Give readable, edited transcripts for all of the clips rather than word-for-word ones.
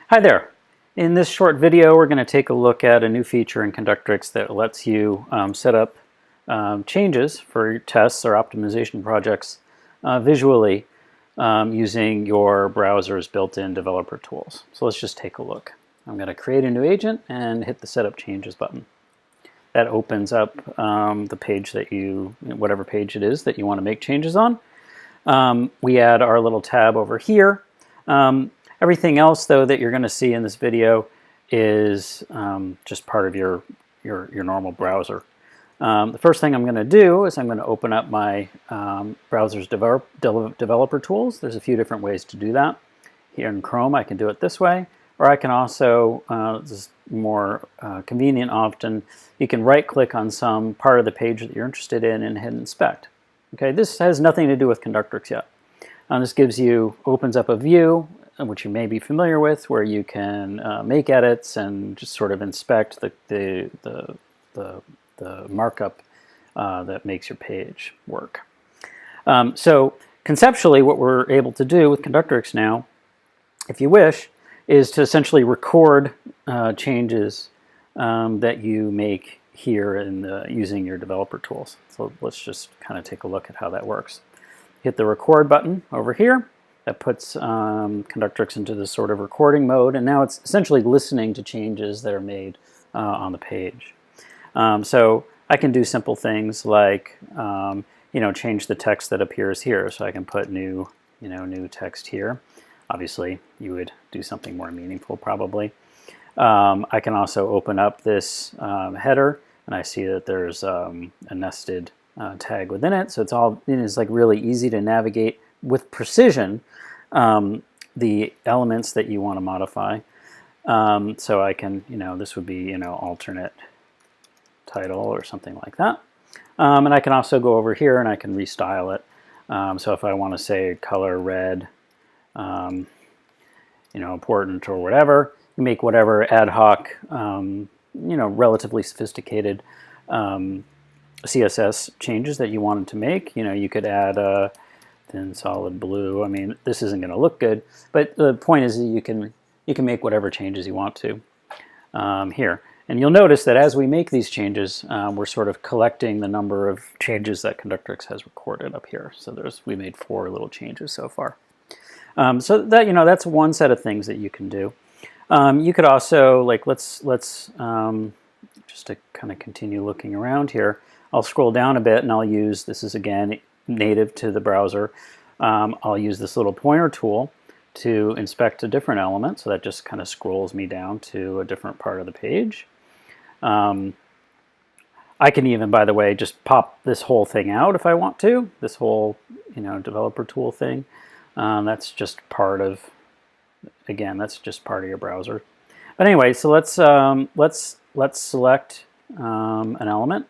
Hi there. In this short video, we're going to take a look at a new feature in Conductrics that lets you set up changes for your tests or optimization projects visually using your browser's built-in developer tools. So let's just take a look. I'm going to create a new agent and hit the Set Up Changes button. That opens up the page that whatever page it is that you want to make changes on. We add our little tab over here. Everything else, though, that you're going to see in this video is just part of your normal browser. The first thing I'm going to do is I'm going to open up my browser's developer tools. There's a few different ways to do that. Here in Chrome, I can do it this way, or I can also, this is more convenient often, you can right-click on some part of the page that you're interested in and hit Inspect. Okay, this has nothing to do with Conductrics yet. This opens up a view, which you may be familiar with, where you can make edits and just sort of inspect the markup that makes your page work. So conceptually, what we're able to do with Conductrics now, if you wish, is to essentially record changes that you make here using your developer tools. So let's just kind of take a look at how that works. Hit the record button over here. That puts Conductrics into this sort of recording mode, and now it's essentially listening to changes that are made on the page. So I can do simple things like change the text that appears here. So I can put new text here. Obviously, you would do something more meaningful probably. I can also open up this header, and I see that there's a nested tag within it. So it's like really easy to navigate with precision the elements that you want to modify. So I can, this would be, alternate title or something like that. And I can also go over here and I can restyle it. So if I want to say color red, important or whatever, you make whatever ad hoc, relatively sophisticated CSS changes that you wanted to make. You could add a thin solid blue. I mean, this isn't going to look good, but the point is that you can make whatever changes you want to here. And you'll notice that as we make these changes, we're sort of collecting the number of changes that Conductrics has recorded up here. So we made 4 little changes so far. So that that's one set of things that you can do. You could also let's just to kind of continue looking around here. I'll scroll down a bit and I'll use, this is again native to the browser, I'll use this little pointer tool to inspect a different element. So that just kind of scrolls me down to a different part of the page. I can even, by the way, just pop this whole thing out if I want to. This whole developer tool thing. That's just part of, again, that's just part of your browser. But anyway, so let's select an element.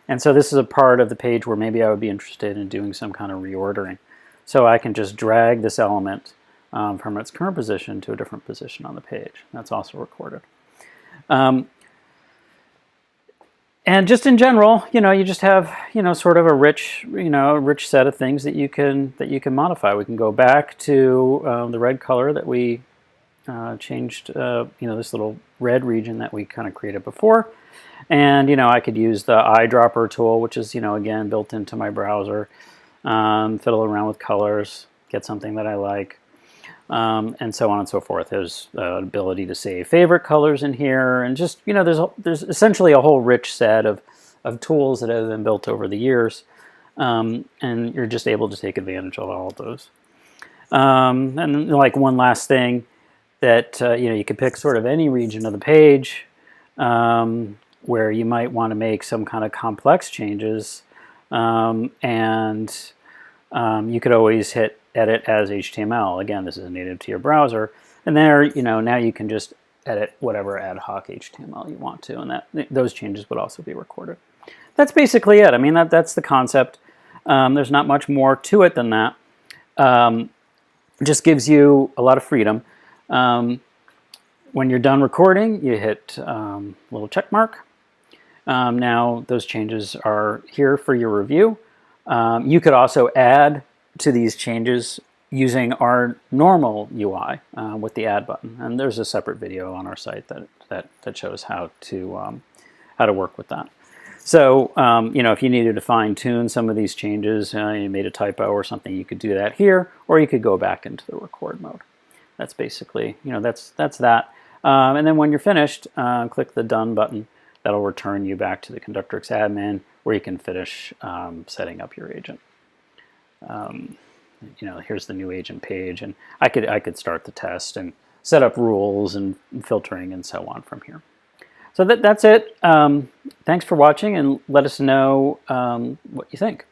And so this is a part of the page where maybe I would be interested in doing some kind of reordering. So I can just drag this element from its current position to a different position on the page. That's also recorded. And just in general, you just have, sort of a rich set of things that you can modify. We can go back to the red color that we changed, this little red region that we kind of created before. And, I could use the eyedropper tool, which is, again, built into my browser, fiddle around with colors, get something that I like, and so on and so forth. There's an ability to save favorite colors in here, and just, there's essentially a whole rich set of tools that have been built over the years, and you're just able to take advantage of all of those. And like one last thing that, you could pick sort of any region of the page, where you might want to make some kind of complex changes, and you could always hit Edit as HTML. Again, this is native to your browser, and there, now you can just edit whatever ad hoc HTML you want to, and those changes would also be recorded. That's basically it. I mean, that's the concept. There's not much more to it than that. It just gives you a lot of freedom. When you're done recording, you hit little check mark. Now those changes are here for your review. You could also add to these changes using our normal UI with the add button. And there's a separate video on our site that shows how to work with that. So, you know, if you needed to fine tune some of these changes, you made a typo or something, you could do that here, or you could go back into the record mode. That's basically, you know, that's that. And then when you're finished, click the done button. That'll return you back to the Conductrics admin, where you can finish setting up your agent. You know, here's the new agent page, and I could start the test and set up rules and filtering and so on from here. So that's it. Thanks for watching, and let us know what you think.